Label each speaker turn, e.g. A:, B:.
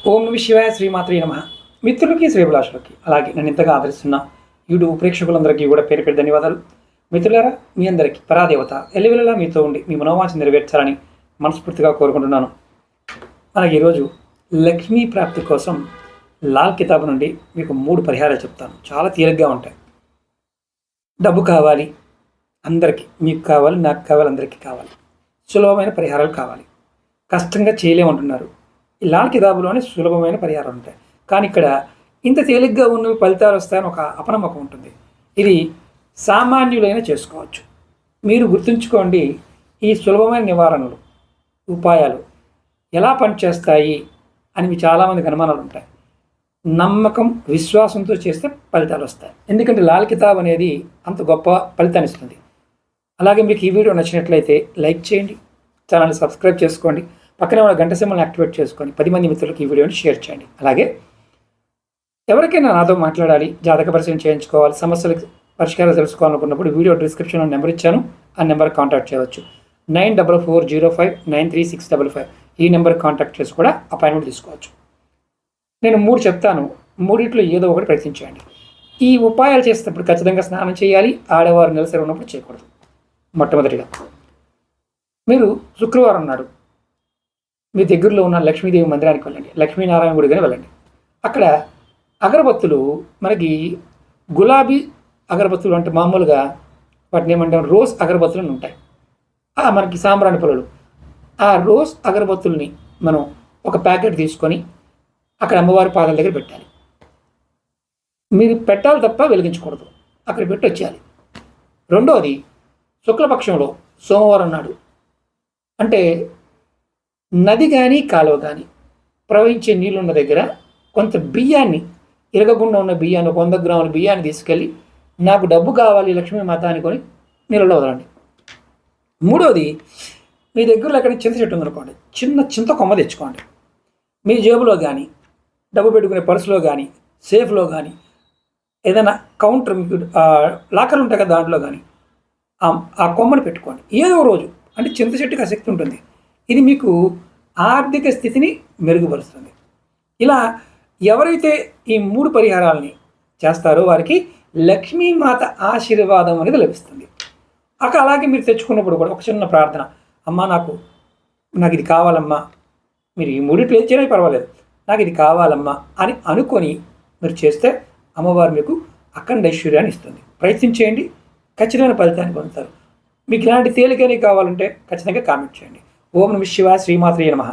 A: ఓం నమ శివాయ శ్రీమాత్రే నమ. మిత్రులకి శ్రేభిలాషులకి అలాగే నన్ను ఇంతగా ఆదరిస్తున్న యూట్యూబ్ ప్రేక్షకులందరికీ కూడా పేరు పేరు ధన్యవాదాలు. మిత్రులారా, మీ అందరికీ పరాదేవత ఎల్లవెల్లలా మీతో ఉండి మీ మనోవాంఛ నెరవేర్చాలని మనస్ఫూర్తిగా కోరుకుంటున్నాను. అలాగే ఈరోజు లక్ష్మీ ప్రాప్తి కోసం లాల్ కితాబ్ నుండి మీకు 3 పరిహారాలు చెప్తాను. చాలా తేలిగ్గా ఉంటాయి. డబ్బు కావాలి అందరికీ, మీకు కావాలి, నాకు కావాలి, అందరికీ కావాలి. సులభమైన పరిహారాలు కావాలి. కష్టంగా చేయలేమంటున్నారు. ఈ లాల్ కితాబులోనే సులభమైన పరిహారాలు ఉంటాయి. కానీ ఇక్కడ ఇంత తేలిగ్గా ఉన్నవి ఫలితాలు వస్తాయని ఒక అపనమ్మకం ఉంటుంది. ఇది సామాన్యులైనా చేసుకోవచ్చు. మీరు గుర్తుంచుకోండి, ఈ సులభమైన నివారణలు ఉపాయాలు ఎలా పనిచేస్తాయి అని మీ చాలామందికి అనుమానాలు ఉంటాయి. నమ్మకం విశ్వాసంతో చేస్తే ఫలితాలు వస్తాయి. ఎందుకంటే లాల్ కితాబ్ అనేది అంత గొప్ప ఫలితాన్ని ఇస్తుంది. అలాగే మీకు ఈ వీడియో నచ్చినట్లయితే లైక్ చేయండి, ఛానల్ని సబ్స్క్రైబ్ చేసుకోండి, పక్కనే ఉన్న గంట సింబల్ని యాక్టివేట్ చేసుకొని 10 మంది మిత్రులకు ఈ వీడియోని షేర్ చేయండి. అలాగే ఎవరికైనా నాతో మాట్లాడాలి, జాతక పరిశీలన చేయించుకోవాలి, సమస్యలకు పరిష్కారం తెలుసుకోవాలనుకున్నప్పుడు వీడియో డిస్క్రిప్షన్లో నెంబర్ ఇచ్చాను, ఆ నెంబర్కి కాంటాక్ట్ చేయవచ్చు. 9440593655 ఈ నెంబర్కి కాంటాక్ట్ చేసి కూడా అపాయింట్మెంట్ తీసుకోవచ్చు. నేను 3 చెప్తాను, 3 ఏదో ఒకటి ప్రయత్నించండి. ఈ ఉపాయాలు చేసేటప్పుడు ఖచ్చితంగా స్నానం చేయాలి. ఆడవారు నెలసరి ఉన్నప్పుడు చేయకూడదు. మొట్టమొదటిగా మీరు శుక్రవారం నాడు మీ దగ్గరలో ఉన్న లక్ష్మీదేవి మందిరానికి వెళ్ళండి, లక్ష్మీనారాయణ గుడిగానే వెళ్ళండి. అక్కడ అగరబత్తులు మనకి గులాబీ అగరబత్తులు అంటే మామూలుగా వాటిని ఏమంటాం రోజ్ అగరబత్తులు ఉంటాయి. మనకి సాంబ్రాణి పొలలు. ఆ రోజ్ అగరబత్తుల్ని మనం ఒక ప్యాకెట్ తీసుకొని అక్కడ అమ్మవారి పాదాల దగ్గర పెట్టాలి. మీరు పెట్టాలి తప్ప వెలిగించకూడదు, అక్కడ పెట్టి వచ్చేయాలి. రెండవది, శుక్లపక్షంలో సోమవారం నాడు అంటే నది కానీ కాలువ కానీ ప్రవహించే నీళ్ళున్న దగ్గర కొంత బియ్యాన్ని, ఇరగకుండా ఉన్న బియ్యాన్ని, 100 గ్రాముల బియ్యాన్ని తీసుకెళ్ళి నాకు డబ్బు కావాలి లక్ష్మీ మాత అనుకొని నీళ్ళలో వదలండి. మూడోది, మీ దగ్గరలో ఎక్కడ చింత చెట్టు ఉందనుకోండి, చిన్న చింత కొమ్మ తెచ్చుకోండి. మీ జేబులో కానీ, డబ్బు పెట్టుకునే పర్సులో కానీ, సేఫ్లో కానీ, ఏదైనా కౌంటర్ మీకు లాకర్లు ఉంటాయి కదా, దాంట్లో కానీ ఆ కొమ్మను పెట్టుకోండి. ఏదో రోజు అంటే చింత చెట్టుకి ఆసక్తి ఉంటుంది. ఇది మీకు ఆర్థిక స్థితిని మెరుగుపరుస్తుంది. ఇలా ఎవరైతే ఈ 3 పరిహారాలని చేస్తారో వారికి లక్ష్మీమాత ఆశీర్వాదం అనేది లభిస్తుంది. అలాగే మీరు తెచ్చుకున్నప్పుడు కూడా ఒక చిన్న ప్రార్థన, అమ్మా నాకు ఇది కావాలమ్మా, మీరు ఈ 3 ఏది చేయడానికి పర్వాలేదు, నాకు ఇది కావాలమ్మా అని అనుకొని మీరు చేస్తే అమ్మవారు మీకు అఖండ ఐశ్వర్యాన్ని ఇస్తుంది. ప్రయత్నించేయండి, ఖచ్చితమైన ఫలితాన్ని పొందుతారు. మీకు ఇలాంటి తేలికని కావాలంటే ఖచ్చితంగా కామెంట్ చేయండి. ఓం నమ శివాయ శ్రీమాత్రే నమః.